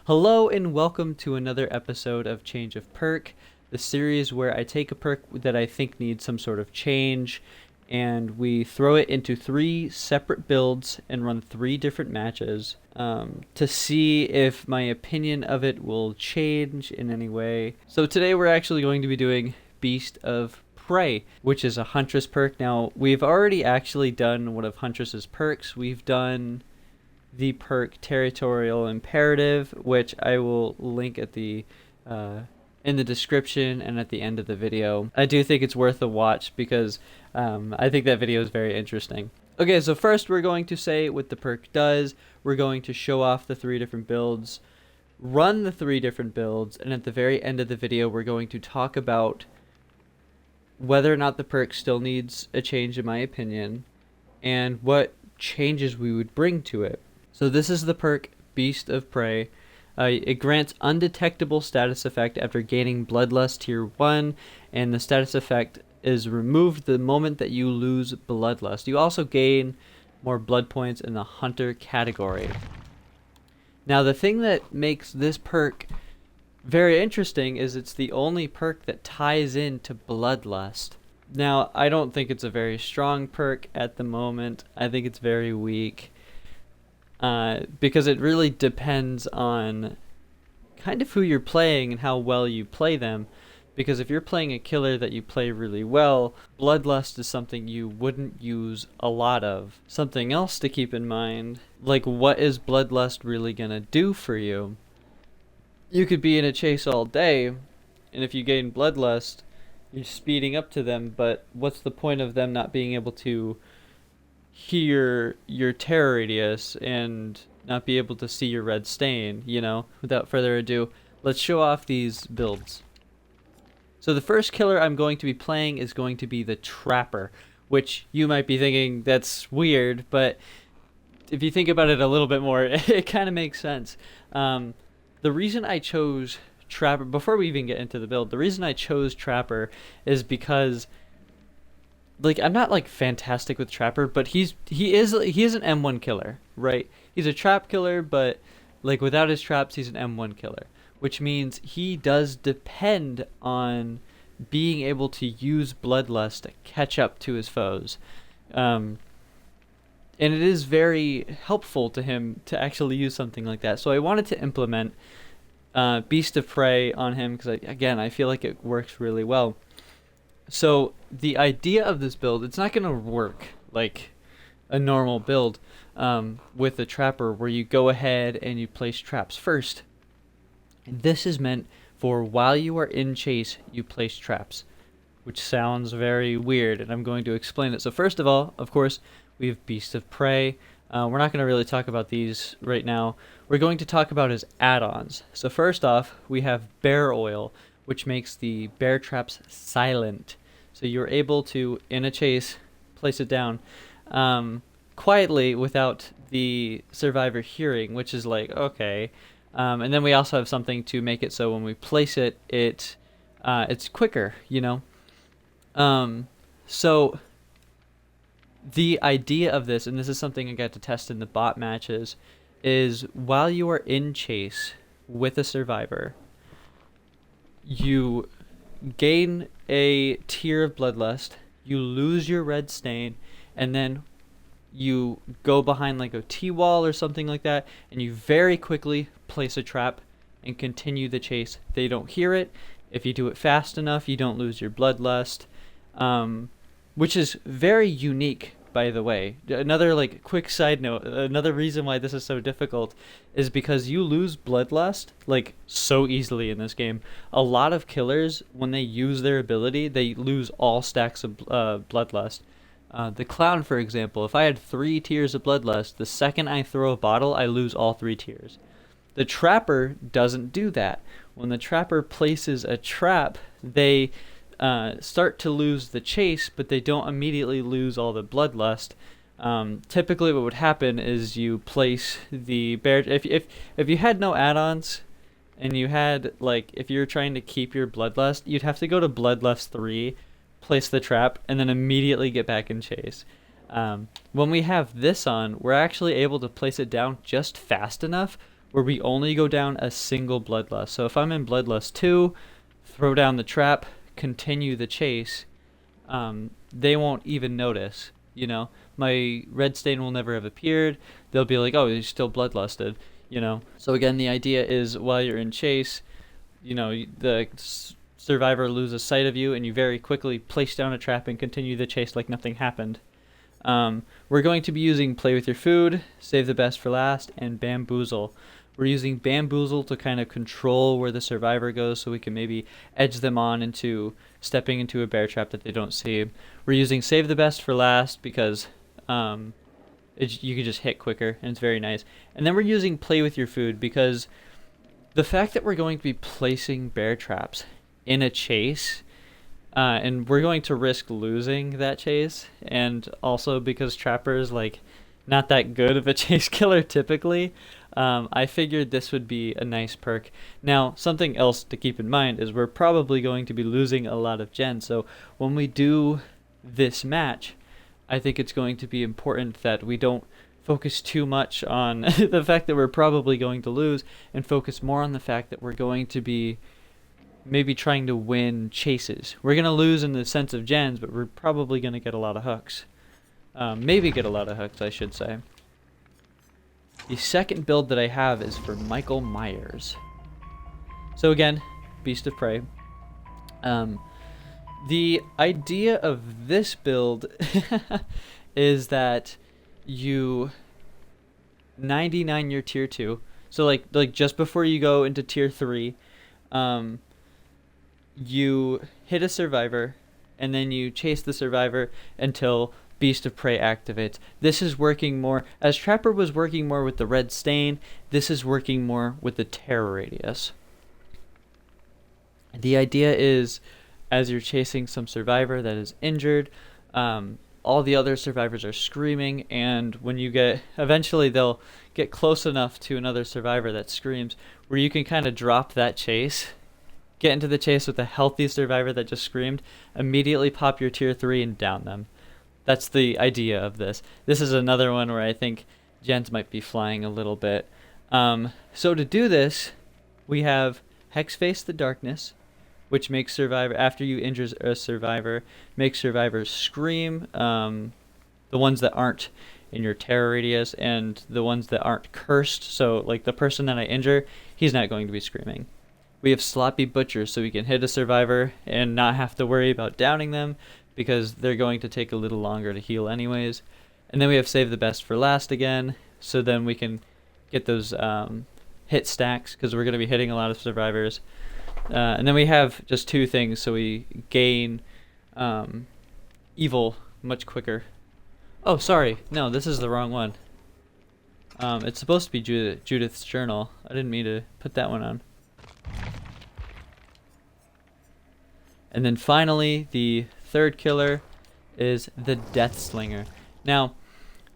Hello and welcome to another episode of Change of Perk, the series where I take a perk that I think needs some sort of change and we throw it into 3 separate builds and run 3 different matches to see if my opinion of it will change in any way. So today we're actually going to be doing Beast of Prey, which is a Huntress perk. Now, we've already actually done one of Huntress's perks. We've done the perk Territorial Imperative, which I will link at the in the description and at the end of the video. I do think it's worth a watch because I think that video is very interesting. Okay, so first we're going to say what the perk does. We're going to show off the 3 different builds, run the 3 different builds, and at the very end of the video we're going to talk about whether or not the perk still needs a change in my opinion and what changes we would bring to it. So this is the perk Beast of Prey. It grants undetectable status effect after gaining Bloodlust Tier 1, and the status effect is removed the moment that you lose Bloodlust. You also gain more blood points in the Hunter category. Now the thing that makes this perk very interesting is it's the only perk that ties into Bloodlust. Now I don't think it's a very strong perk at the moment. I think it's very weak. Because it really depends on kind of who you're playing and how well you play them. Because if you're playing a killer that you play really well, Bloodlust is something you wouldn't use a lot of. Something else to keep in mind, like what is Bloodlust really gonna do for you? You could be in a chase all day, and if you gain Bloodlust, you're speeding up to them, but what's the point of them not being able to hear your terror radius and not be able to see your red stain, you know? Without further ado, let's show off these builds. So the first killer I'm going to be playing is going to be the Trapper, which you might be thinking that's weird, but if you think about it a little bit more, it kind of makes sense. The reason I chose Trapper, before we even get into the build, the reason I chose Trapper is because like I'm not like fantastic with Trapper, but he is an M1 killer, right? He's a trap killer, but like without his traps he's an M1 killer, which means he does depend on being able to use Bloodlust to catch up to his foes. And it is very helpful to him to actually use something like that. So I wanted to implement Beast of Prey on him because again I feel like it works really well. So the idea of this build, it's not going to work like a normal build with a Trapper where you go ahead and you place traps first. This is meant for while you are in chase, you place traps, which sounds very weird, and I'm going to explain it. So first of all, of course, we have Beast of Prey. We're not going to really talk about these right now. We're going to talk about his add-ons. So first off, we have Bear Oil, which makes the bear traps silent. So you're able to, in a chase, place it down quietly without the survivor hearing, which is like, okay. And then we also have something to make it so when we place it, it's quicker, you know? So the idea of this, and this is something I got to test in the bot matches, is while you are in chase with a survivor, you gain a tier of Bloodlust, you lose your red stain, and then you go behind like a T-wall or something like that, and you very quickly place a trap and continue the chase. They don't hear it. If you do it fast enough, you don't lose your Bloodlust, which is very unique, by the way. Another like quick side note, another reason why this is so difficult is because you lose Bloodlust like so easily in this game. A lot of killers, when they use their ability, they lose all stacks of Bloodlust. The Clown, for example, if I had 3 tiers of Bloodlust, the second I throw a bottle, I lose all 3 tiers. The Trapper doesn't do that. When the Trapper places a trap, they start to lose the chase, but they don't immediately lose all the Bloodlust. Typically what would happen is you place the bear, if you had no add-ons and you had like, if you're trying to keep your Bloodlust, you'd have to go to Bloodlust 3, place the trap, and then immediately get back in chase. When we have this on, we're actually able to place it down just fast enough where we only go down a single bloodlust. So if I'm in bloodlust 2, throw down the trap, continue the chase, they won't even notice. You know, my red stain will never have appeared. They'll be like, oh, he's still bloodlusted. You know. So again, the idea is while you're in chase, you know, the survivor loses sight of you, and you very quickly place down a trap and continue the chase like nothing happened. We're going to be using Play With Your Food, Save the Best for Last, and Bamboozle. We're using Bamboozle to kind of control where the survivor goes, so we can maybe edge them on into stepping into a bear trap that they don't see. We're using Save the Best for Last because you can just hit quicker, and it's very nice. And then we're using Play With Your Food because the fact that we're going to be placing bear traps in a chase, and we're going to risk losing that chase, and also because Trapper's like not that good of a chase killer typically, I figured this would be a nice perk. Now, something else to keep in mind is we're probably going to be losing a lot of gen, so when we do this match, I think it's going to be important that we don't focus too much on the fact that we're probably going to lose and focus more on the fact that we're going to be maybe trying to win chases. We're going to lose in the sense of gens, but we're probably going to get a lot of hooks. Maybe get a lot of hooks, I should say. The second build that I have is for Michael Myers. So again, Beast of Prey. The idea of this build is that you 99 your tier 2. So like just before you go into tier 3, you hit a survivor, and then you chase the survivor until Beast of Prey activates. This is working more, as Trapper was working more with the red stain, this is working more with the terror radius. The idea is, as you're chasing some survivor that is injured, all the other survivors are screaming, and when you eventually they'll get close enough to another survivor that screams, where you can kind of drop that chase, get into the chase with a healthy survivor that just screamed, immediately pop your tier 3 and down them. That's the idea of this. This is another one where I think gens might be flying a little bit. So to do this, we have Hex Face the Darkness, which makes survivor, after you injure a survivor, makes survivors scream, the ones that aren't in your terror radius, and the ones that aren't cursed, so like the person that I injure, he's not going to be screaming. We have Sloppy Butcher, so we can hit a survivor and not have to worry about downing them, because they're going to take a little longer to heal anyways. And then we have Save the Best for Last again, so then we can get those hit stacks, because we're going to be hitting a lot of survivors. And then we have just 2 things, so we gain evil much quicker. Oh, sorry. No, this is the wrong one. It's supposed to be Judith's Journal. I didn't mean to put that one on. And then finally, the third killer is the Death Slinger. Now,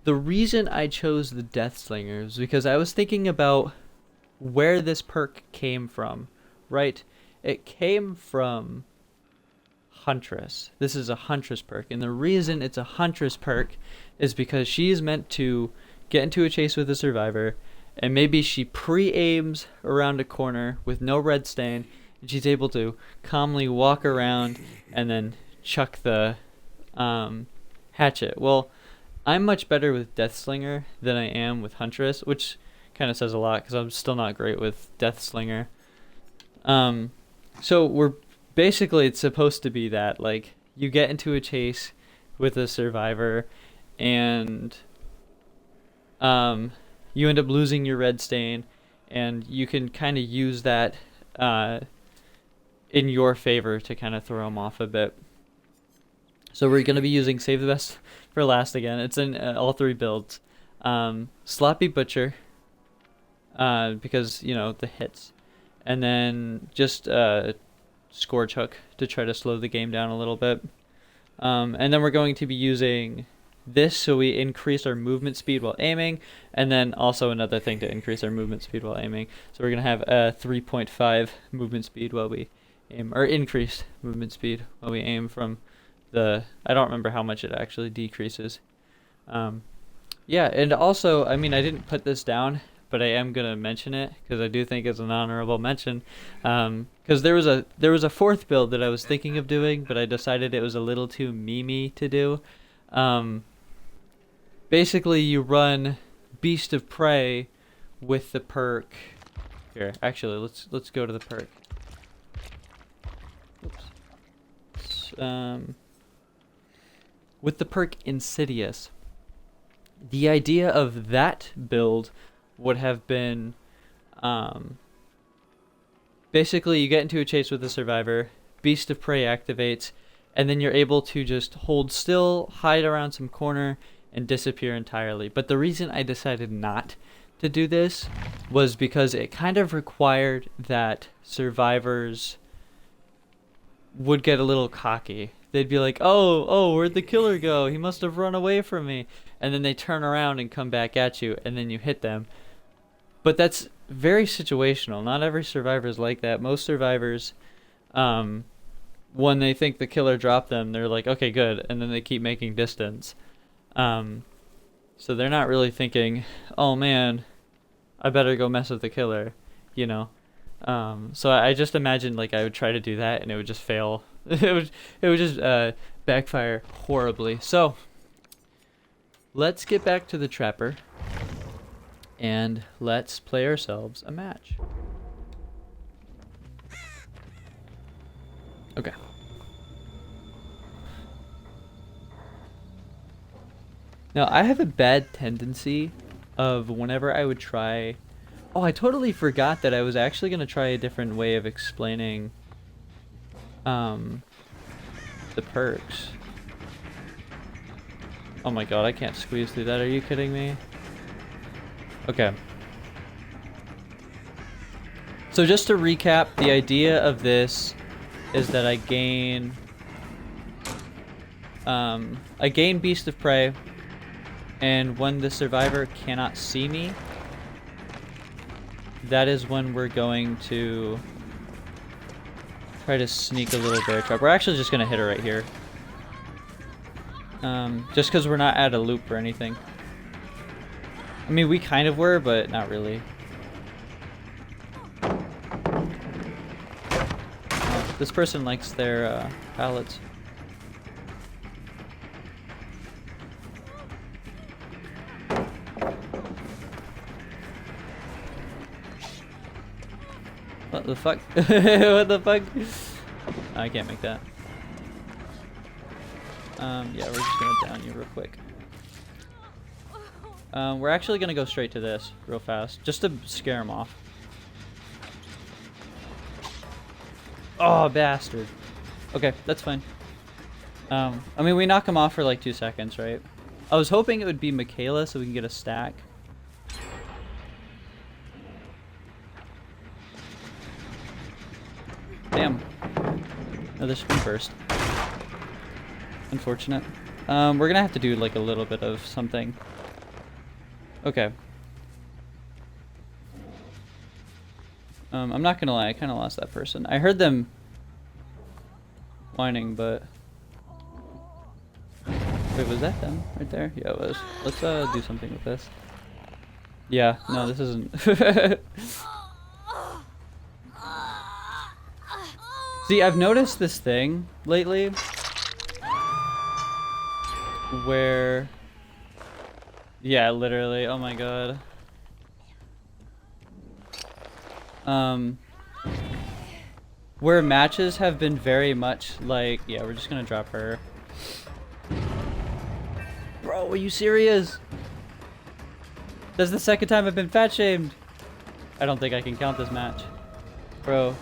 the reason I chose the Death Slinger is because I was thinking about where this perk came from, right? It came from Huntress. This is a Huntress perk, and the reason it's a Huntress perk is because she is meant to get into a chase with a survivor, and maybe she pre-aims around a corner with no red stain, and she's able to calmly walk around and then chuck the hatchet. Well, I'm much better with Death Slinger than I am with Huntress, which kind of says a lot because I'm still not great with Death Slinger. So we're basically, it's supposed to be that, like, you get into a chase with a survivor and you end up losing your red stain, and you can kind of use that in your favor to kind of throw them off a bit. So we're going to be using Save the Best for Last again. It's in all 3 builds. Sloppy Butcher, because, you know, the hits. And then just Scourge Hook to try to slow the game down a little bit. And then we're going to be using this so we increase our movement speed while aiming, and then also another thing to increase our movement speed while aiming. So we're going to have a 3.5 movement speed while we aim, or increased movement speed while we aim from the, I don't remember how much it actually decreases. Yeah, and also, I mean, I didn't put this down, but I am gonna mention it because I do think it's an honorable mention. Because there was a fourth build that I was thinking of doing, but I decided it was a little too memey to do. Basically, you run Beast of Prey with the perk. Here, actually, let's go to the perk. Oops. With the perk Insidious. The idea of that build would have been, basically you get into a chase with the survivor, Beast of Prey activates, and then you're able to just hold still, hide around some corner, and disappear entirely. But the reason I decided not to do this was because it kind of required that survivors would get a little cocky. They'd be like, oh, where'd the killer go? He must have run away from me. And then they turn around and come back at you, and then you hit them. But that's very situational. Not every survivor is like that. Most survivors, when they think the killer dropped them, they're like, okay, good. And then they keep making distance. So they're not really thinking, oh man, I better go mess with the killer, you know? So I just imagined like I would try to do that and it would just fail. it would just backfire horribly. So let's get back to the trapper and let's play ourselves a match. Okay. Now, I have a bad tendency of whenever I would try... Oh, I totally forgot that I was actually going to try a different way of explaining the perks. Oh my god, I can't squeeze through that. Are you kidding me? Okay. So just to recap, the idea of this is that I gain Beast of Prey, and when the survivor cannot see me, that is when we're going to try to sneak a little bear trap. We're actually just going to hit her right here. Just because we're not at a loop or anything. I mean, we kind of were, but not really. This person likes their pallets. What the fuck? What the fuck? I can't make that. Yeah, we're just gonna down you real quick. We're actually gonna go straight to this real fast, just to scare him off. Oh, bastard. Okay, that's fine. I mean, we knock him off for like 2 seconds, right? I was hoping it would be Michaela so we can get a stack. Damn. Another spin burst. Unfortunate. We're gonna have to do like a little bit of something. Okay. I'm not gonna lie, I kinda lost that person. I heard them whining, but... Wait, was that them right there? Yeah, it was. Let's do something with this. Yeah, no, this isn't... See, I've noticed this thing lately where... Yeah, literally, oh my god. Where matches have been very much like... Yeah, we're just gonna drop her. Bro, are you serious? That's the second time I've been fat shamed. I don't think I can count this match. Bro.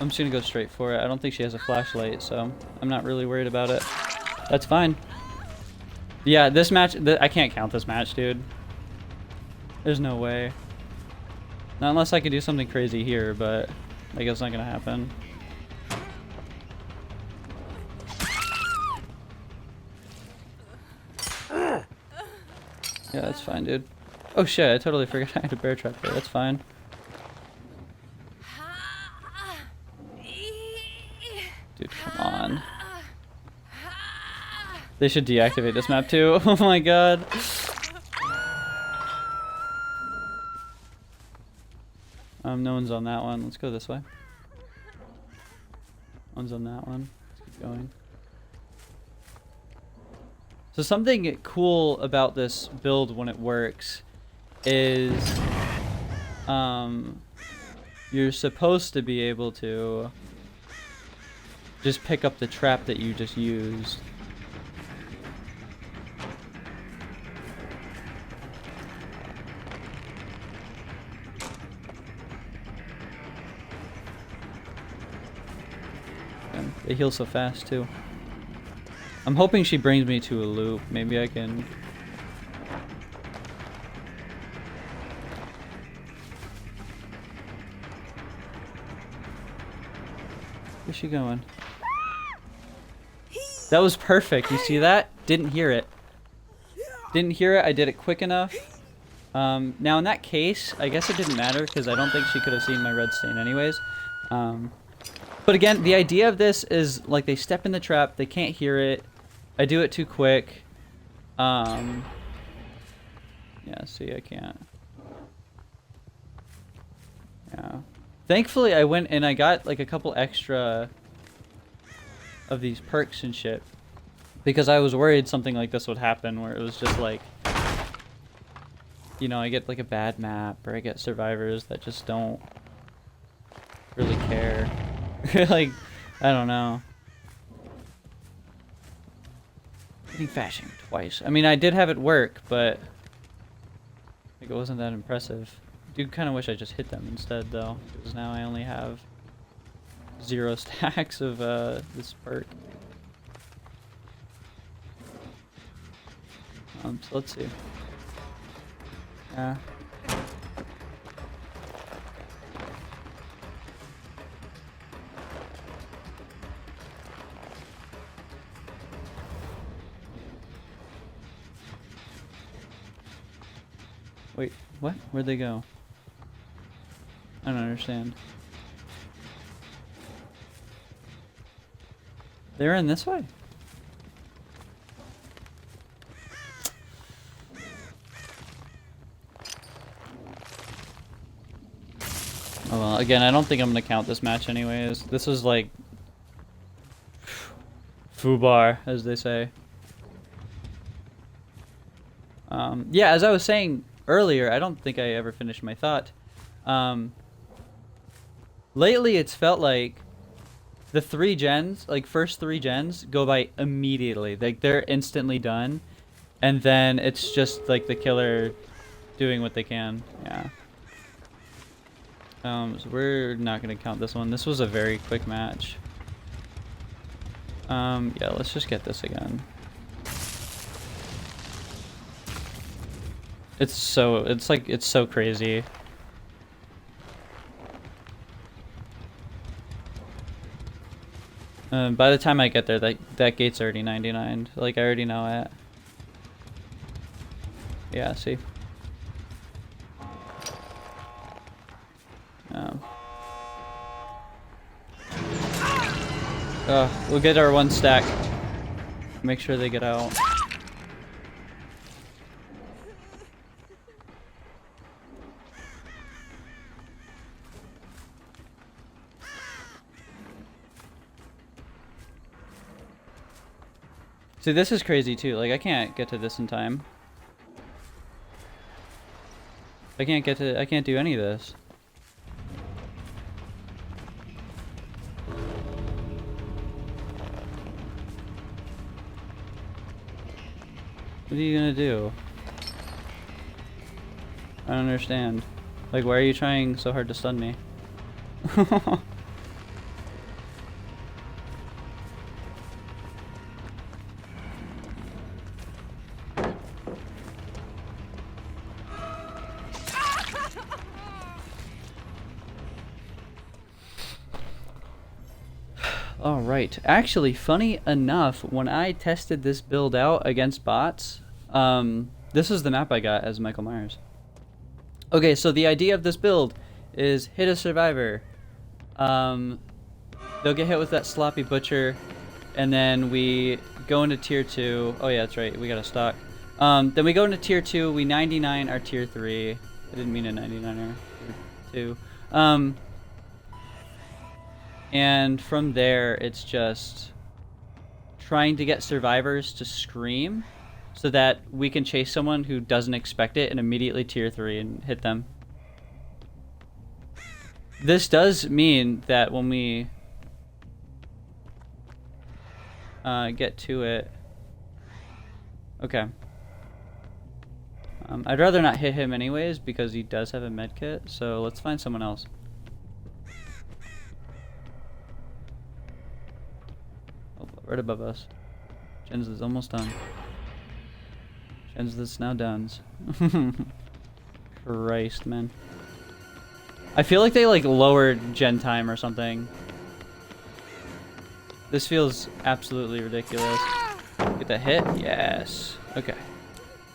I'm just gonna go straight for it. I don't think she has a flashlight, so I'm not really worried about it. That's fine. Yeah, this match, I can't count this match, dude. There's no way. Not unless I could do something crazy here, but I guess it's not gonna happen. Yeah, that's fine, dude. Oh shit, I totally forgot I had a bear trap there. That's fine. Dude, come on. They should deactivate this map too. Oh my god. No one's on that one. Let's go this way. One's on that one. Let's keep going. So something cool about this build when it works is you're supposed to be able to just pick up the trap that you just used. And they heal so fast too. I'm hoping she brings me to a loop. Maybe I can... Where's she going? That was perfect. You see that? Didn't hear it. Didn't hear it. I did it quick enough. Now in that case, I guess it didn't matter because I don't think she could have seen my red stain anyways. But again, the idea of this is like they step in the trap, they can't hear it. I do it too quick. Yeah, see, I can't. Yeah. Thankfully, I went and I got like a couple extra of these perks and shit. Because I was worried something like this would happen where it was just like, you know, I get like a bad map or I get survivors that just don't really care. Like, I don't know. Getting fashion twice. I mean, I did have it work, but like, it wasn't that impressive. Do kind of wish I just hit them instead, though, because now I only have 0 stacks of this perk. So let's see. Yeah. Wait, what? Where'd they go? I don't understand. They're in this way? Oh well, again, I don't think I'm gonna count this match anyways. This was like... FUBAR, as they say. Yeah, as I was saying earlier, I don't think I ever finished my thought. Lately, it's felt like the 3 gens, like first 3 gens, go by immediately. Like they're instantly done, and then it's just like the killer doing what they can. Yeah. So we're not gonna count this one. This was a very quick match. Yeah, let's just get this again. It's so crazy. By the time I get there, that gate's already 99. Like, I already know it. Yeah, see? We'll get our 1 stack. Make sure they get out. See, this is crazy too. Like, I can't get to this in time. I can't do any of this. What are you gonna do? I don't understand. Like, why are you trying so hard to stun me? Alright, actually, funny enough, when I tested this build out against bots, this is the map I got as Michael Myers. Okay, so the idea of this build is hit a survivor, they'll get hit with that sloppy butcher, and then we go into tier 2. Oh yeah, that's right. We got a stock. Then we go into tier 2. We 99 our tier 3. I didn't mean a 99er. Tier 2. And from there, it's just trying to get survivors to scream so that we can chase someone who doesn't expect it and immediately tier 3 and hit them. This does mean that when we get to it... Okay. I'd rather not hit him anyways because he does have a medkit, so let's find someone else. Oh, right above us. Jens is almost done. Jens is now done. Christ, man. I feel like they like lowered gen time or something. This feels absolutely ridiculous. Get that hit? Yes. Okay.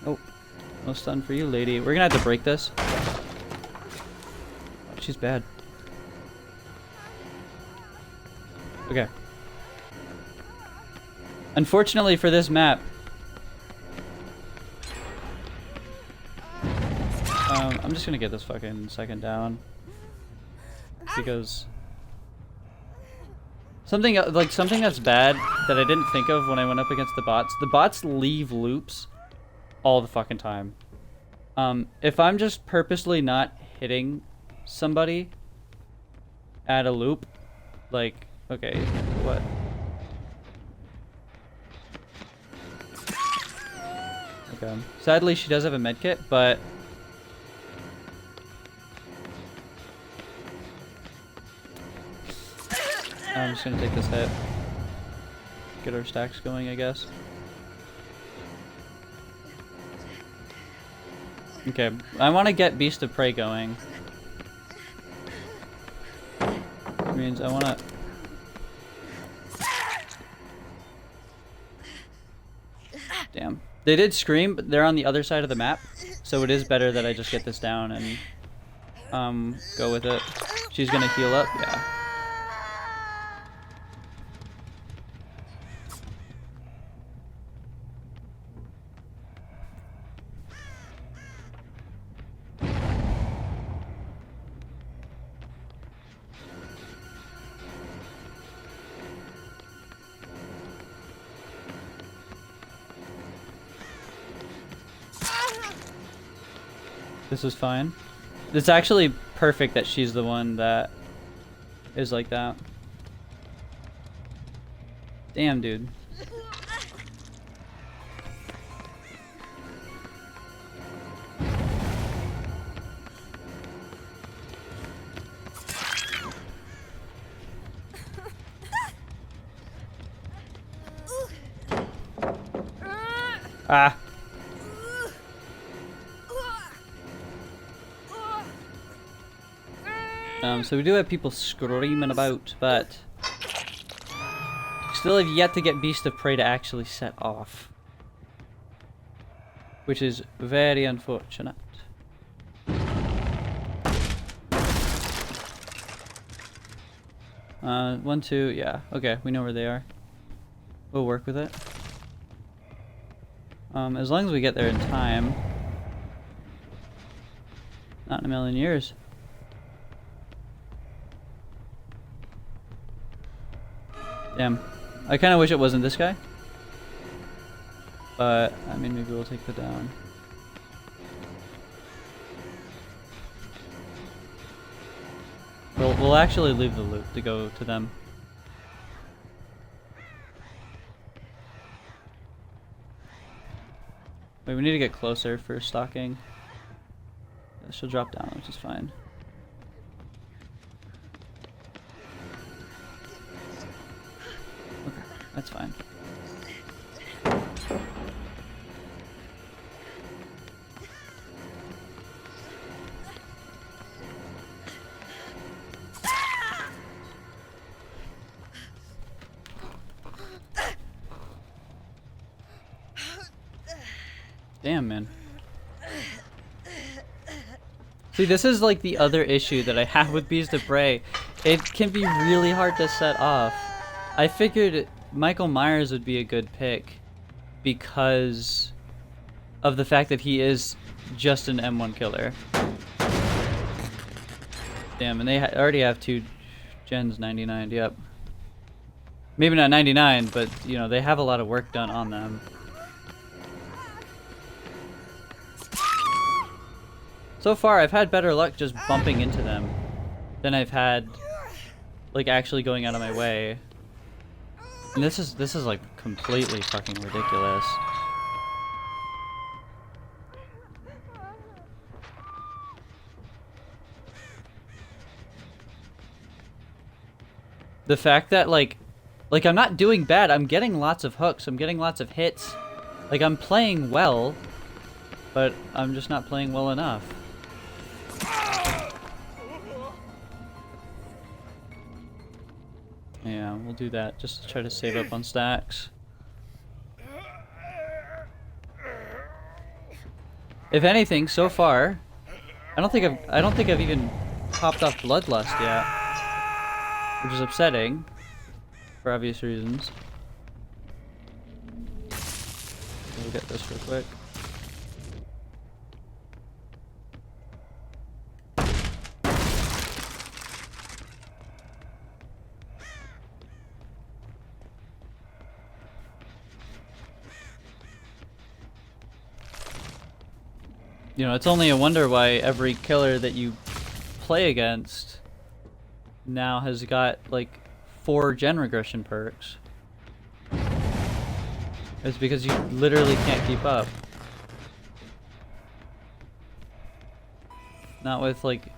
Oh, no stun for you, lady. We're gonna have to break this. Oh, she's bad. Okay. Unfortunately for this map, I'm just gonna get this fucking second down. Because something that's bad that I didn't think of when I went up against the bots. The bots leave loops all the fucking time. If I'm just purposely not hitting somebody at a loop, like, okay, what? Okay. Sadly, she does have a medkit, but I'm just gonna take this hit. Get our stacks going, I guess. Okay, I want to get Beast of Prey going. Which means I want to... Damn. They did scream, but they're on the other side of the map, so it is better that I just get this down and go with it. She's gonna heal up, yeah. This is fine. It's actually perfect that she's the one that is like that. Damn, dude. Ah. So we do have people screaming about, but still have yet to get Beast of Prey to actually set off, which is very unfortunate. 1, 2, yeah. Okay, we know where they are. We'll work with it. As long as we get there in time. Not in a million years. Damn. I kind of wish it wasn't this guy. But, I mean, maybe we'll take the down. We'll actually leave the loop to go to them. Wait, we need to get closer for stalking. She'll drop down, which is fine. Okay, that's fine. Damn, man. See, this is like the other issue that I have with Beast of Prey, It can be really hard to set off. I figured Michael Myers would be a good pick because of the fact that he is just an M1 killer. Damn, and they already have 2 gens 99, yep. Maybe not 99, but, you know, they have a lot of work done on them. So far, I've had better luck just bumping into them than I've had, like, actually going out of my way. And this is like, completely fucking ridiculous. The fact that, like, I'm not doing bad. I'm getting lots of hooks. I'm getting lots of hits. Like, I'm playing well, but I'm just not playing well enough. Yeah, we'll do that. Just to try to save up on stacks. If anything, so far, I don't think I've even popped off Bloodlust yet, which is upsetting for obvious reasons. We'll get this real quick. You know, it's only a wonder why every killer that you play against now has got like 4 gen regression perks. It's because you literally can't keep up. Not with like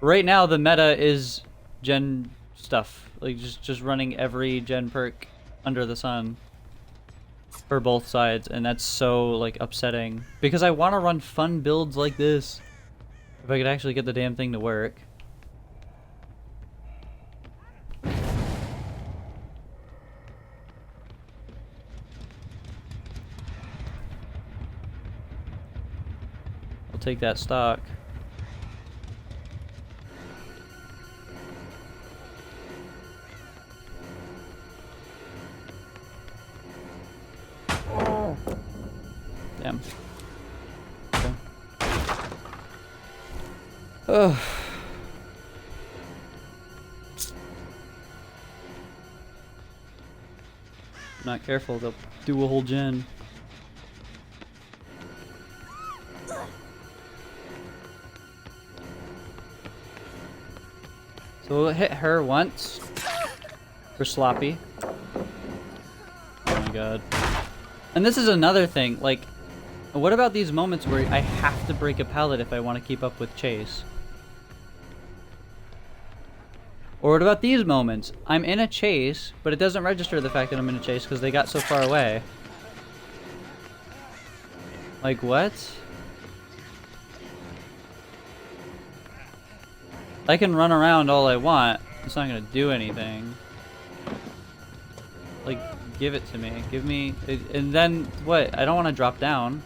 right now the meta is gen stuff. Like just running every gen perk under the sun. For both sides, and that's so like upsetting because I want to run fun builds like this. If I could actually get the damn thing to work. I'll take that stock. Damn. Okay. Ugh. Not careful, they'll do a whole gen. So we'll hit her once for sloppy. Oh my god. And this is another thing, like, what about these moments where I have to break a pallet if I want to keep up with Chase? Or what about these moments? I'm in a chase, but it doesn't register the fact that I'm in a chase because they got so far away. Like, what? I can run around all I want. It's not going to do anything. Like, give it to me. Give me... And then, what? I don't want to drop down.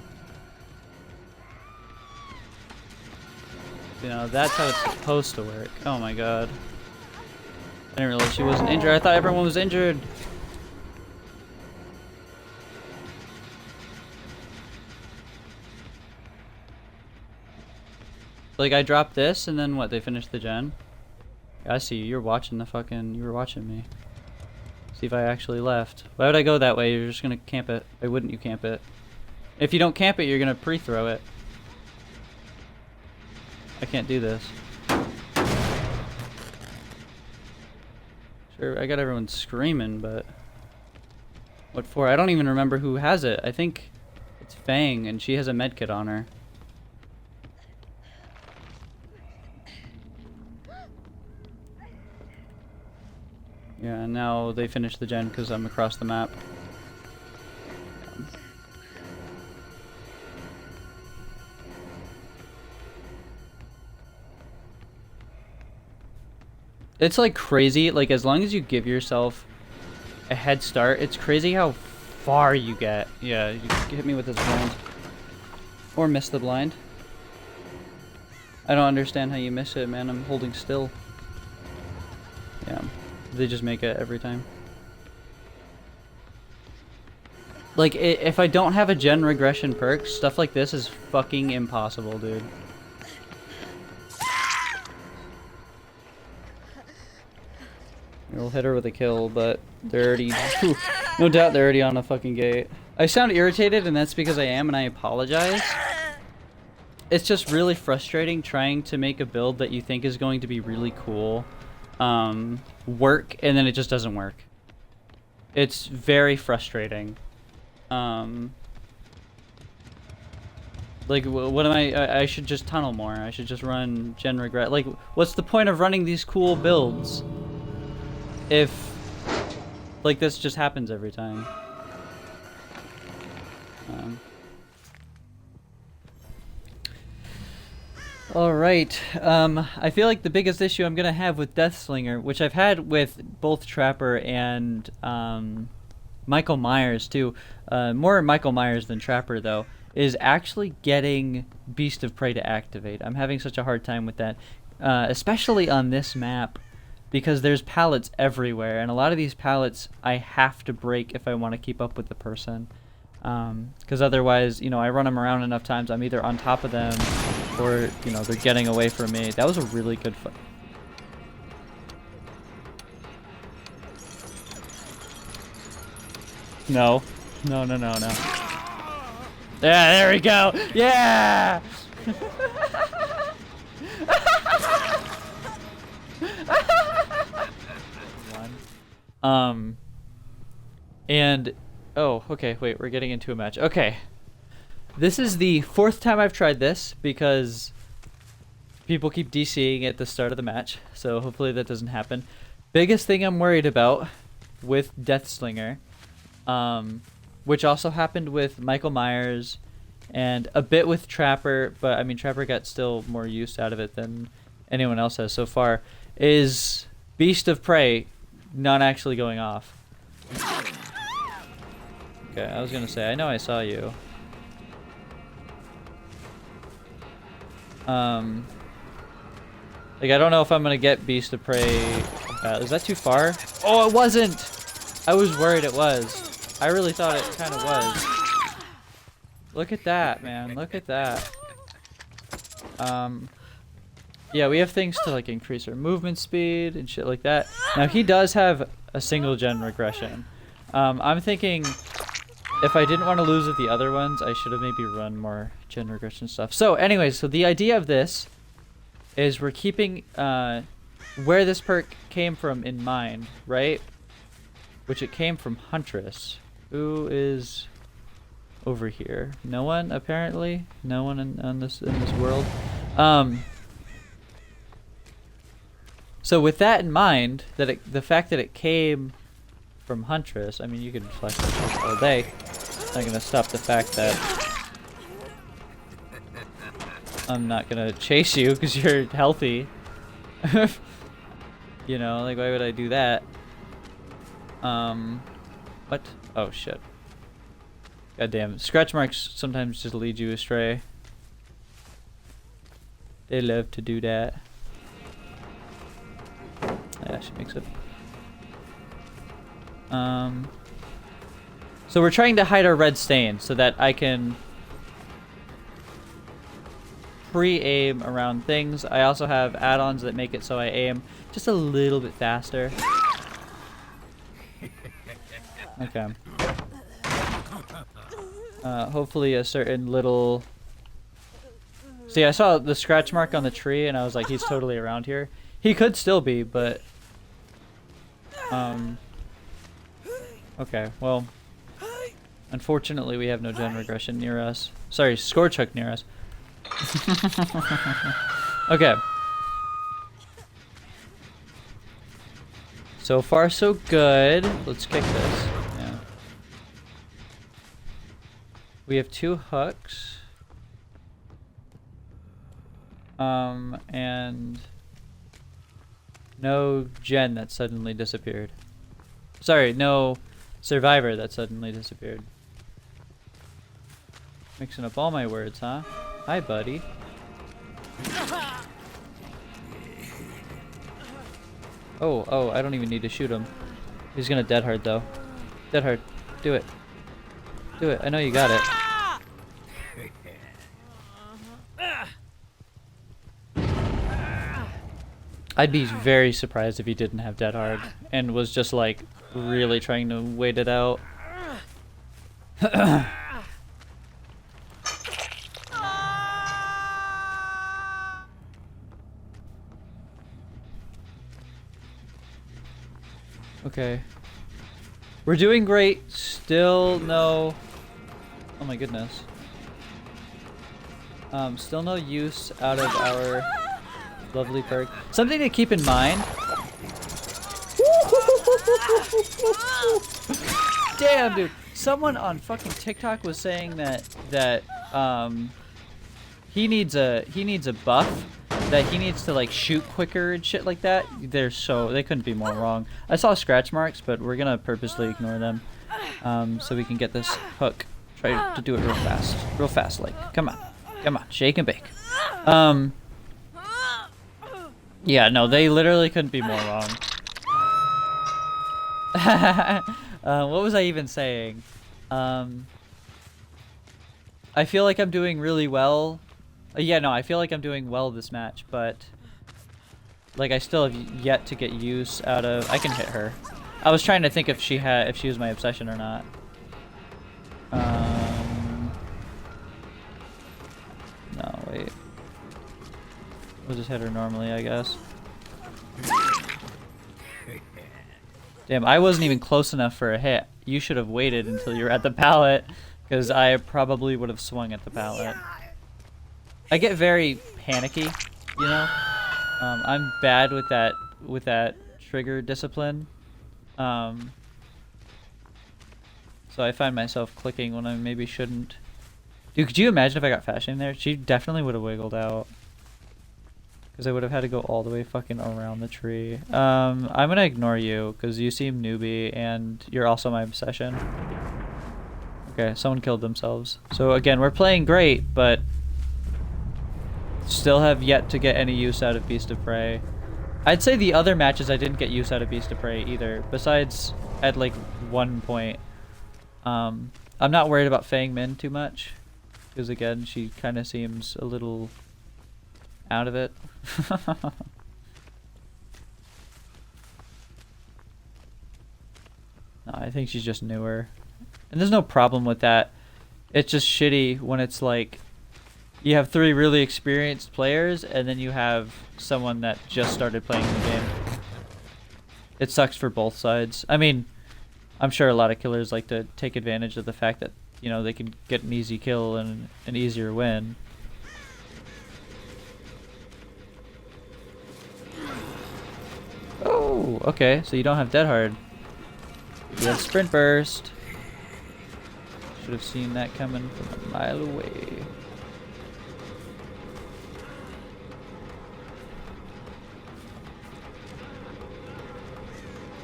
You know, that's how it's supposed to work. Oh my god. I didn't realize she wasn't injured. I thought everyone was injured. Like, I dropped this, and then what? They finished the gen? I see you. You're watching the fucking... You were watching me. See if I actually left. Why would I go that way? You're just gonna camp it. Why wouldn't you camp it? If you don't camp it, you're gonna pre-throw it. I can't do this. Sure, I got everyone screaming, but... What for? I don't even remember who has it. I think it's Fang, and she has a medkit on her. Yeah, and now they finished the gen because I'm across the map. It's like crazy, like as long as you give yourself a head start, it's crazy how far you get. Yeah, you hit me with this blind. Or miss the blind. I don't understand how you miss it, man. I'm holding still. They just make it every time. Like, if I don't have a gen regression perk, stuff like this is fucking impossible, dude. We'll hit her with a kill, but they're already... Whew, no doubt they're already on a fucking gate. I sound irritated, and that's because I am, and I apologize. It's just really frustrating trying to make a build that you think is going to be really cool work, and then it just doesn't work. It's very frustrating. Like, what am I should just tunnel more. I should just run gen regret. Like, what's the point of running these cool builds if, like, this just happens every time? Alright, I feel like the biggest issue I'm gonna have with Deathslinger, which I've had with both Trapper and, Michael Myers too, more Michael Myers than Trapper though, is actually getting Beast of Prey to activate. I'm having such a hard time with that, especially on this map, because there's pallets everywhere, and a lot of these pallets I have to break if I want to keep up with the person. Because otherwise, you know, I run them around enough times, I'm either on top of them, or, you know, they're getting away from me. That was a really good fight. No. No, no, no, no. Yeah, there we go! Yeah! And... Oh, okay, wait, we're getting into a match. Okay. This is the 4th time I've tried this, because people keep DCing at the start of the match, so hopefully that doesn't happen. Biggest thing I'm worried about with Deathslinger, which also happened with Michael Myers, and a bit with Trapper, but I mean Trapper got still more use out of it than anyone else has so far, is Beast of Prey not actually going off. Okay, I was gonna say, I know I saw you. Like, I don't know if I'm gonna get Beast of Prey. Is that too far? Oh, it wasn't! I was worried it was. I really thought it kind of was. Look at that, man. Look at that. Yeah, we have things to, like, increase our movement speed and shit like that. Now, he does have a single gen regression. I'm thinking if I didn't want to lose with the other ones, I should have maybe run more gen regression stuff. So anyways, so the idea of this is we're keeping where this perk came from in mind, right? Which it came from Huntress, who is over here. No one, apparently. No one in this world. So with that in mind, that the fact that it came from Huntress, I mean, you could flex it all day. Not gonna stop the fact that I'm not gonna chase you because you're healthy. You know, like, why would I do that? What? Oh shit. God damn. Scratch marks sometimes just lead you astray. They love to do that. Yeah, she makes it. So we're trying to hide our red stain so that I can pre-aim around things. I also have add-ons that make it so I aim just a little bit faster. Okay. Hopefully a certain little... See, I saw the scratch mark on the tree and I was like, he's totally around here. He could still be, but... Okay, well... Unfortunately, we have no gen regression near us. Sorry, Scorchhook near us. Okay. So far, so good. Let's kick this. Yeah. We have 2 hooks. And no gen that suddenly disappeared. Sorry, no survivor that suddenly disappeared. Mixing up all my words, huh? Hi, buddy. Oh, I don't even need to shoot him. He's gonna dead hard though. Dead hard. Do it. Do it. I know you got it. I'd be very surprised if he didn't have dead hard and was just like really trying to wait it out. Okay. We're doing great. Still no... Oh my goodness. Still no use out of our lovely perk. Something to keep in mind. Damn, dude. Someone on fucking TikTok was saying that he needs a buff, that he needs to like shoot quicker and shit like that. They couldn't be more wrong. I saw scratch marks, but we're gonna purposely ignore them, so we can get this hook. Try to do it real fast. Like, come on, shake and bake. Yeah, no, they literally couldn't be more wrong. What was I even saying? I feel like I'm doing really well. Yeah, no, I feel like I'm doing well this match, but like I still have yet to get use out of. I can hit her. I was trying to think if she was my obsession or not. No, wait. We'll just hit her normally, I guess. Damn, I wasn't even close enough for a hit. You should have waited until you were at the pallet, because I probably would have swung at the pallet. I get very panicky, you know? I'm bad with that trigger discipline. So I find myself clicking when I maybe shouldn't. Dude, could you imagine if I got fashioning there? She definitely would have wiggled out. Because I would have had to go all the way fucking around the tree. I'm gonna ignore you, because you seem newbie, and you're also my obsession. Okay, someone killed themselves. So again, we're playing great, but still have yet to get any use out of Beast of Prey. I'd say the other matches I didn't get use out of Beast of Prey either, besides at like one point. I'm not worried about Fang Min too much, because again, she kind of seems a little out of it. No, I think she's just newer. And there's no problem with that. It's just shitty when it's like you have 3 really experienced players and then you have someone that just started playing the game. It sucks for both sides. I mean, I'm sure a lot of killers like to take advantage of the fact that, you know, they can get an easy kill and an easier win. Oh, okay, so you don't have Dead Hard. You have Sprint Burst. Should have seen that coming from a mile away.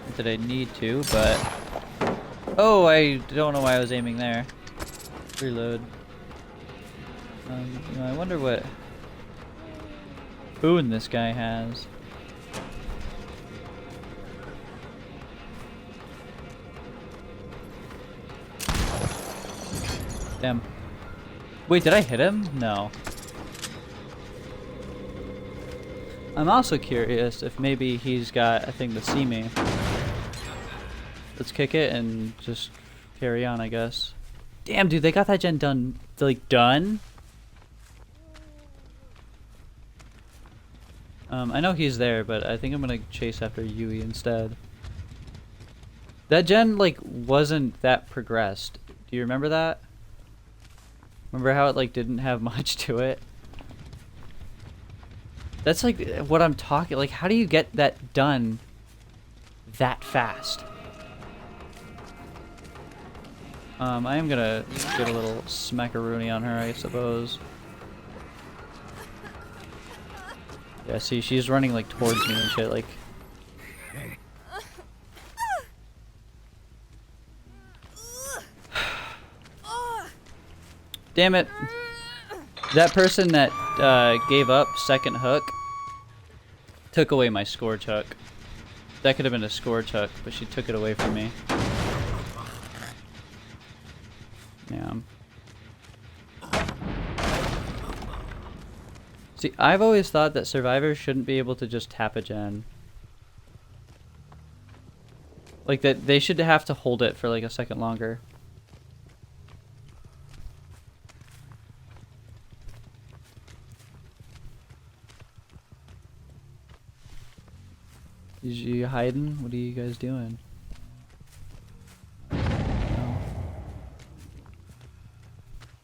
Not that I need to, but... Oh, I don't know why I was aiming there. Reload. You know, I wonder what boon this guy has. Damn. Wait, did I hit him? No. I'm also curious if maybe he's got a thing to see me. Let's kick it and just carry on, I guess. Damn, dude, they got that gen done. Like, done? I know he's there, but I think I'm gonna chase after Yui instead. That gen, like, wasn't that progressed. Do you remember that? Remember how it like didn't have much to it? That's like what I'm talking, like how do you get that done that fast? I am gonna get a little smackaroony on her, I suppose. Yeah, see, she's running like towards me and shit, like. Damn it. That person that gave up second hook took away my Scourge hook. That could have been a score tuck, but she took it away from me. Yeah. See, I've always thought that survivors shouldn't be able to just tap a gen. Like that they should have to hold it for like a second longer. Is you hiding? What are you guys doing? No.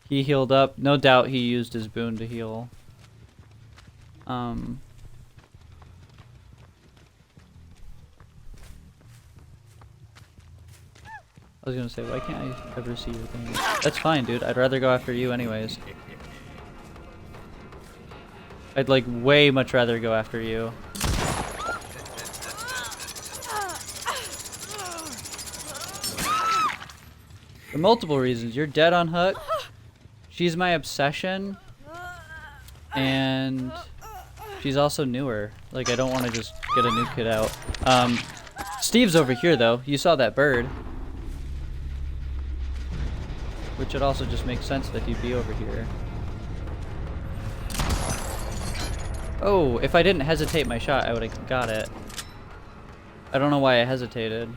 He healed up. No doubt he used his boon to heal. I was gonna say, why can't I ever see your thing? That's fine, dude. I'd rather go after you anyways. I'd like way much rather go after you. For multiple reasons. You're dead on hook. She's my obsession. And she's also newer. Like, I don't want to just get a new kid out. Steve's over here, though. You saw that bird. Which it also just makes sense that he'd be over here. Oh, if I didn't hesitate my shot, I would have got it. I don't know why I hesitated.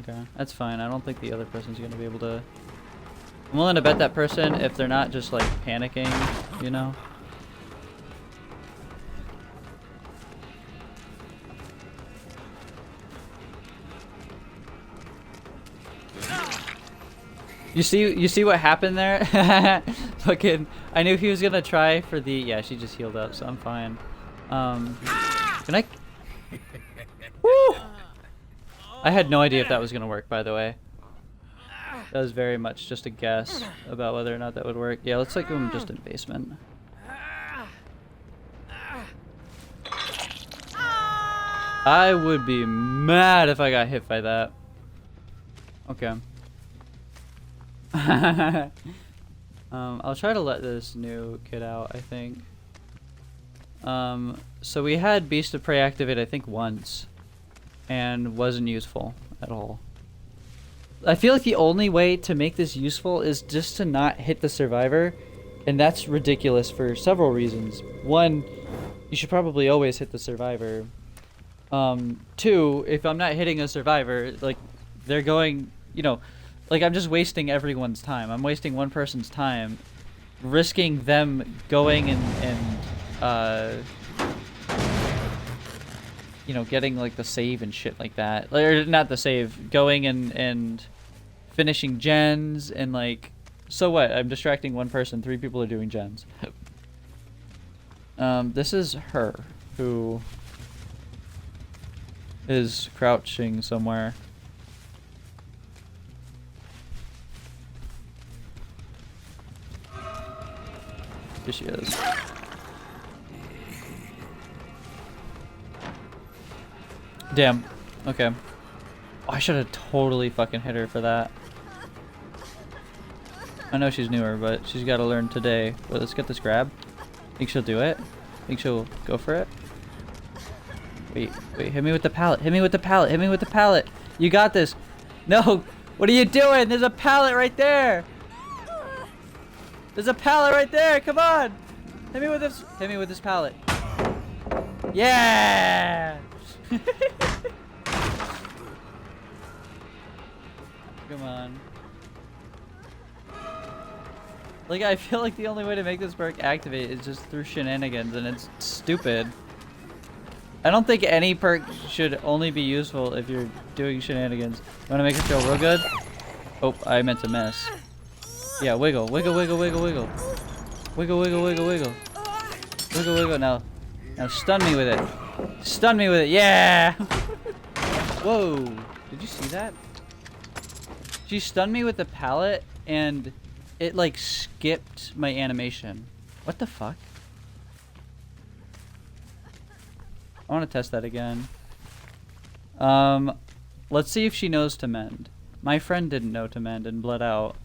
Okay, that's fine. I don't think the other person's gonna be able to... I'm willing to bet that person, if they're not just like panicking, you know? You see what happened there? Fucking, I knew he was gonna try for the... Yeah, she just healed up, so I'm fine. Can I... Woo! I had no idea if that was gonna work, by the way. That was very much just a guess about whether or not that would work. Yeah, let's like him just in basement. I would be mad if I got hit by that. Okay. I'll try to let this new kid out, I think. So we had Beast of Prey activate, I think, once. And wasn't useful at all. I feel like the only way to make this useful is just to not hit the survivor. And that's ridiculous for several reasons. One, you should probably always hit the survivor. Two, if I'm not hitting a survivor, like, they're going, you know, like, I'm just wasting everyone's time. I'm wasting one person's time, risking them going and you know, getting, like, the save and shit like that. Or, not the save, going and finishing gens and, like, so what? I'm distracting one person, 3 people are doing gens. This is her, who is crouching somewhere. Here she is. Damn. Okay. Oh, I should have totally fucking hit her for that. I know she's newer, but she's got to learn today. But let's get this grab. Think she'll do it? Think she'll go for it? Wait, hit me with the pallet. Hit me with the pallet. Hit me with the pallet. You got this. No. What are you doing? There's a pallet right there. There's a pallet right there. Come on. Hit me with this. Hit me with this pallet. Yeah. Come on. Like, I feel like the only way to make this perk activate is just through shenanigans, and it's stupid. I don't think any perk should only be useful if you're doing shenanigans. You wanna make it feel real good? Oh, I meant to miss. Yeah, wiggle, wiggle, wiggle, wiggle, wiggle. Wiggle, wiggle, wiggle, wiggle. Wiggle, wiggle, now stun me with it. Stun me with it, yeah! Whoa, did you see that? She stunned me with the pallet, and it, like, skipped my animation. What the fuck? I want to test that again. Let's see if she knows to mend. My friend didn't know to mend and bled out.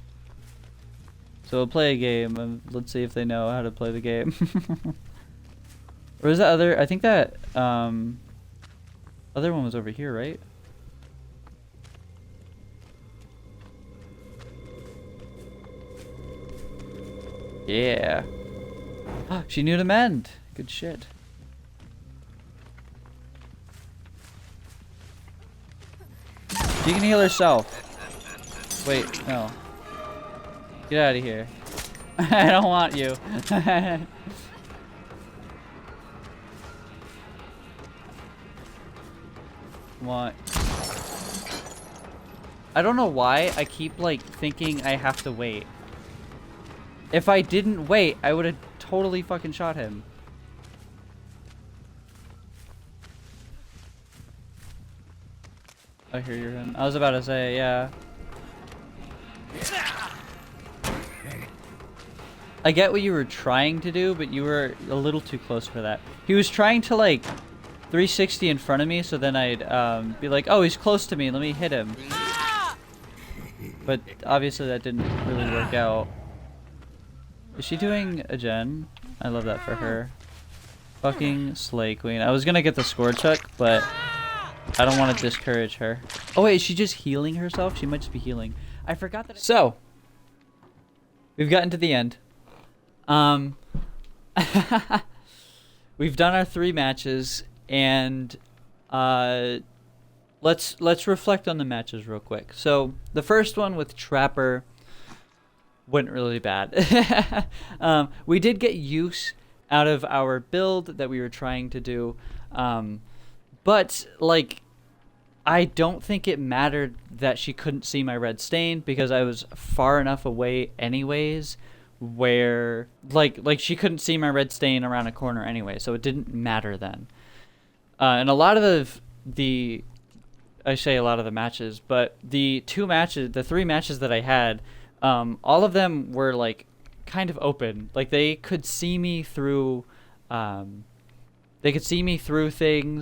So we'll play a game, and let's see if they know how to play the game. Or was that other? I think that other one was over here, right? Yeah. She knew to mend. Good shit. She can heal herself. Wait, no. Get out of here. I don't want you. What? I don't know why I keep like thinking I have to wait. If I didn't wait, I would have totally fucking shot him. I hear you, him. I was about to say, yeah. I get what you were trying to do, but you were a little too close for that. He was trying to like 360 in front of me, so then I'd be like, oh, he's close to me, let me hit him. But obviously that didn't really work out. Is she doing a gen? I love that for her. Fucking Slay Queen. I was gonna get the score check, but I don't want to discourage her. Oh wait, is she just healing herself? She might just be healing. I forgot that. So, we've gotten to the end. We've done our 3 matches, and let's reflect on the matches real quick. So the first one with Trapper went really bad. We did get use out of our build that we were trying to do, but like I don't think it mattered that she couldn't see my red stain because I was far enough away anyways where like she couldn't see my red stain around a corner anyway, so it didn't matter then. And a lot of the I say a lot of the matches, but the 3 matches that I had, all of them were like kind of open. Like they could see me through things,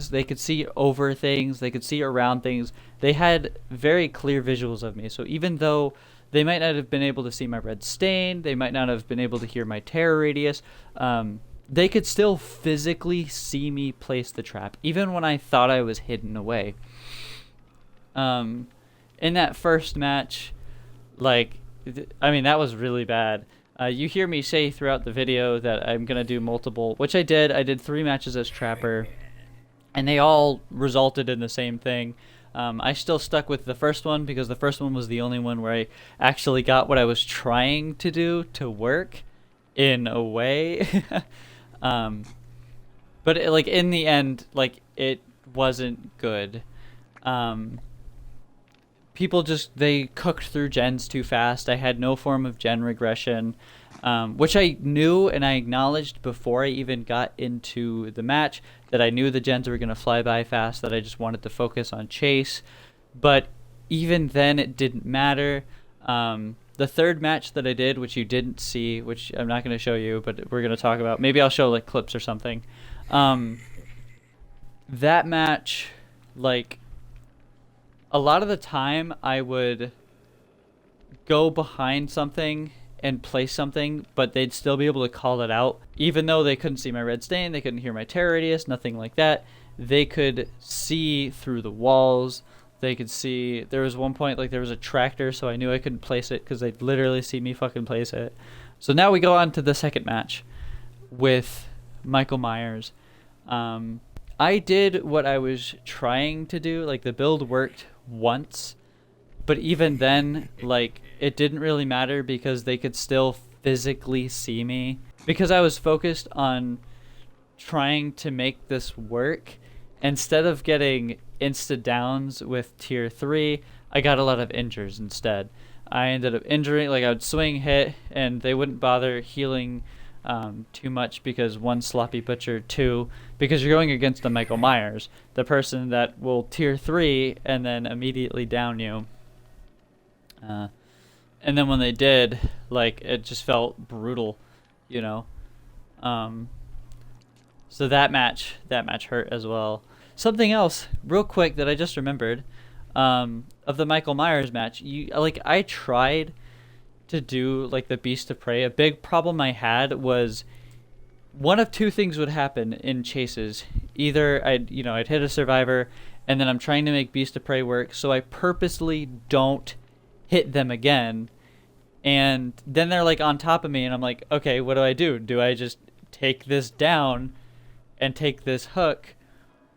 they could see over things, they could see around things. They had very clear visuals of me. So even though they might not have been able to see my red stain, they might not have been able to hear my terror radius, they could still physically see me place the trap, even when I thought I was hidden away. In that first match, like, I mean, that was really bad. You hear me say throughout the video that I'm going to do multiple, which I did. I did 3 matches as Trapper, and they all resulted in the same thing. I still stuck with the first one because the first one was the only one where I actually got what I was trying to do to work in a way. But like in the end, like it wasn't good. People they cooked through gens too fast. I had no form of gen regression, which I knew and I acknowledged before I even got into the match, that I knew the gens were going to fly by fast, that I just wanted to focus on chase. But even then, it didn't matter. The third match that I did, which you didn't see, which I'm not going to show you, but we're going to talk about. Maybe I'll show like clips or something. That match, like, a lot of the time I would go behind something and place something, but they'd still be able to call it out. Even though they couldn't see my red stain, they couldn't hear my terror radius, nothing like that. They could see through the walls. They could see, there was one point, like there was a tractor, so I knew I couldn't place it because they'd literally see me fucking place it. So now we go on to the second match with Michael Myers. I did what I was trying to do. Like the build worked once, but even then, like, it didn't really matter because they could still physically see me. Because I was focused on trying to make this work, instead of getting insta downs with tier 3, I got a lot of injures instead. I ended up injuring, like I would swing, hit, and they wouldn't bother healing too much because 1, sloppy butcher, 2, because you're going against the Michael Myers, the person that will tier 3 and then immediately down you. And then when they did, like, it just felt brutal, you know. So that match hurt as well. Something else, real quick, that I just remembered, of the Michael Myers match. I tried to do like the Beast of Prey. A big problem I had was one of two things would happen in chases. Either I'd hit a survivor, and then I'm trying to make Beast of Prey work, so I purposely don't hit them again, and then they're like on top of me, and I'm like, okay, what do? Do I just take this down and take this hook,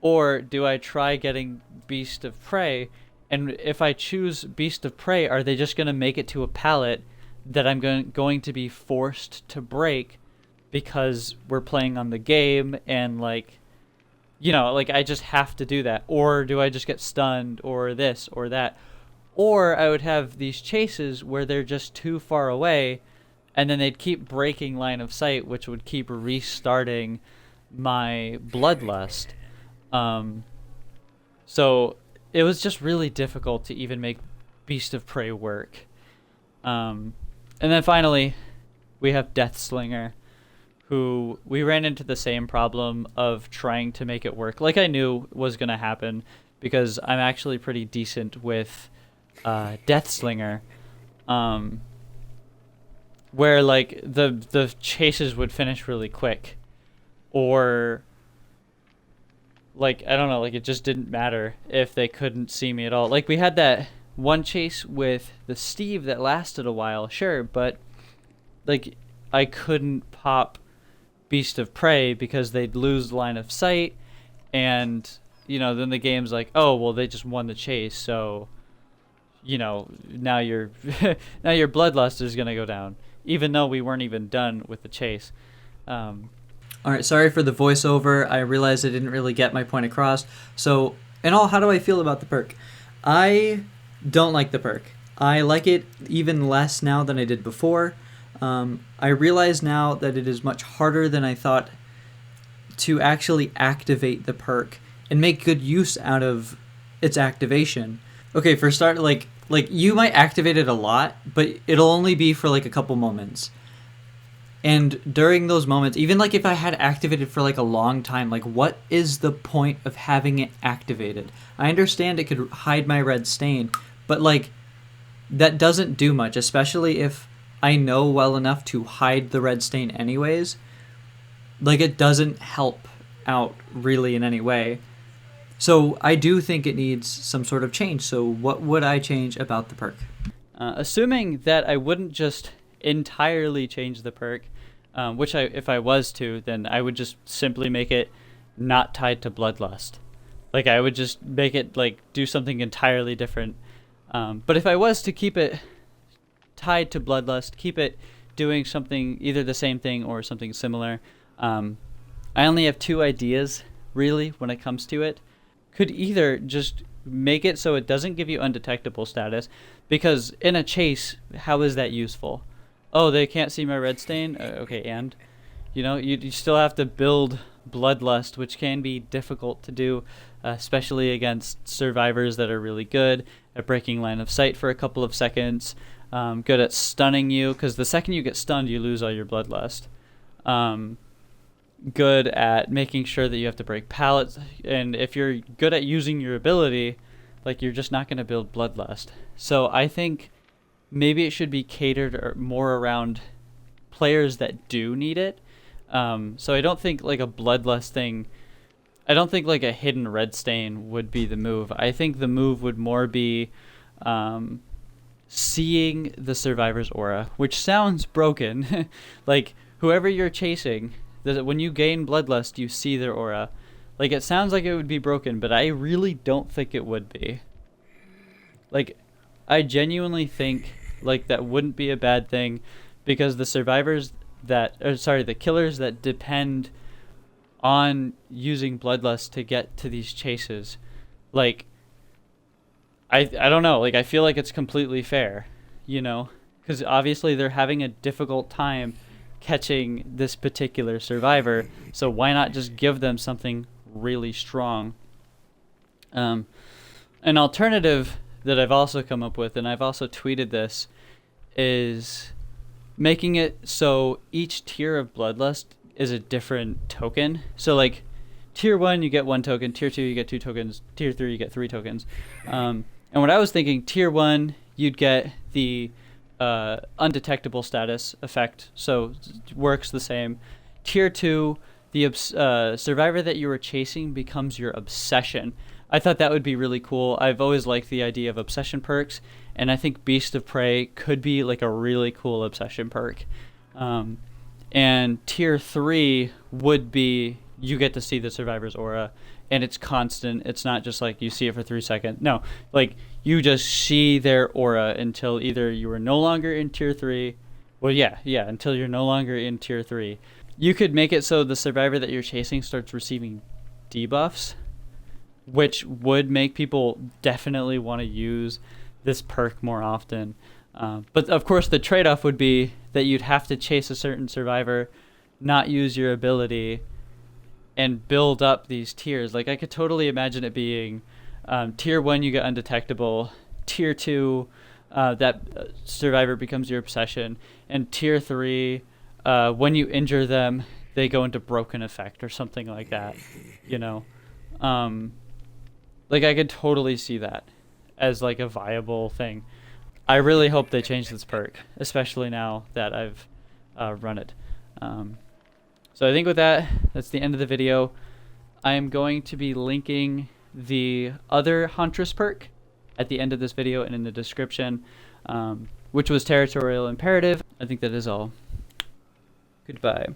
or do I try getting Beast of Prey? And if I choose Beast of Prey, are they just going to make it to a pallet that I'm going to be forced to break because we're playing on the game, and like, I just have to do that? Or do I just get stunned, or this or that? Or I would have these chases where they're just too far away, and then they'd keep breaking line of sight, which would keep restarting my bloodlust. So it was just really difficult to even make Beast of Prey work. And then finally, we have Deathslinger, who we ran into the same problem of trying to make it work, like I knew was going to happen, because I'm actually pretty decent with Deathslinger, where like the chases would finish really quick, or like, I don't know, like it just didn't matter if they couldn't see me at all. Like we had that one chase with the Steve that lasted a while, sure, but like I couldn't pop Beast of Prey because they'd lose line of sight, and then the game's like, oh well, they just won the chase, so now your now your bloodlust is gonna go down, even though we weren't even done with the chase. All right, sorry for the voiceover. I realized I didn't really get my point across. So, in all, how do I feel about the perk? I don't like the perk. I like it even less now than I did before. I realize now that it is much harder than I thought to actually activate the perk and make good use out of its activation. Okay, for start, like you might activate it a lot, but it'll only be for like a couple moments. And during those moments, even like if I had activated for like a long time, like what is the point of having it activated? I understand it could hide my red stain, but like that doesn't do much, especially if I know well enough to hide the red stain anyways. Like it doesn't help out really in any way. So I do think it needs some sort of change. So what would I change about the perk? Assuming that I wouldn't just entirely change the perk, which if I was to, then I would just simply make it not tied to bloodlust. Like I would just make it like do something entirely different. But if I was to keep it tied to bloodlust, keep it doing something, either the same thing or something similar, I only have two ideas really when it comes to it. Could either just make it so it doesn't give you undetectable status, because in a chase, how is that useful? Oh, they can't see my red stain? Okay, and you still have to build bloodlust, which can be difficult to do, especially against survivors that are really good at breaking line of sight for a couple of seconds, good at stunning you, because the second you get stunned, you lose all your bloodlust. Good at making sure that you have to break pallets, and if you're good at using your ability, like you're just not going to build bloodlust. So I think maybe it should be catered more around players that do need it. So I don't think like a bloodlust thing, I don't think like a hidden red stain would be the move. I think the move would more be seeing the survivor's aura, which sounds broken. Like whoever you're chasing, when you gain bloodlust, you see their aura. Like it sounds like it would be broken, but I really don't think it would be. Like I genuinely think like that wouldn't be a bad thing, because the the killers that depend on using bloodlust to get to these chases, like I don't know, like I feel like it's completely fair, because obviously they're having a difficult time catching this particular survivor, so why not just give them something really strong? An alternative that I've also come up with, and I've also tweeted this, is making it so each tier of bloodlust is a different token. So like tier 1 you get 1 token, tier 2 you get 2 tokens, tier 3 you get 3 tokens. And what I was thinking, tier 1 you'd get the undetectable status effect, so it works the same. Tier 2, the survivor that you were chasing becomes your obsession. I thought that would be really cool. I've always liked the idea of obsession perks, and I think Beast of Prey could be like a really cool obsession perk. And Tier 3 would be you get to see the survivor's aura, and it's constant. It's not just like you see it for 3 seconds. No, like you just see their aura until either you are no longer in Tier 3. Well, yeah, until you're no longer in Tier 3. You could make it so the survivor that you're chasing starts receiving debuffs, which would make people definitely want to use this perk more often. But of course, the trade-off would be that you'd have to chase a certain survivor, not use your ability, and build up these tiers. Like I could totally imagine it being Tier 1, you get undetectable. Tier 2, that survivor becomes your obsession. And Tier 3, when you injure them, they go into broken effect or something like that. You know? Like I could totally see that as like a viable thing. I really hope they change this perk, especially now that I've run it. So I think with that, that's the end of the video. I am going to be linking the other Huntress perk at the end of this video and in the description, which was Territorial Imperative. I think that is all. Goodbye.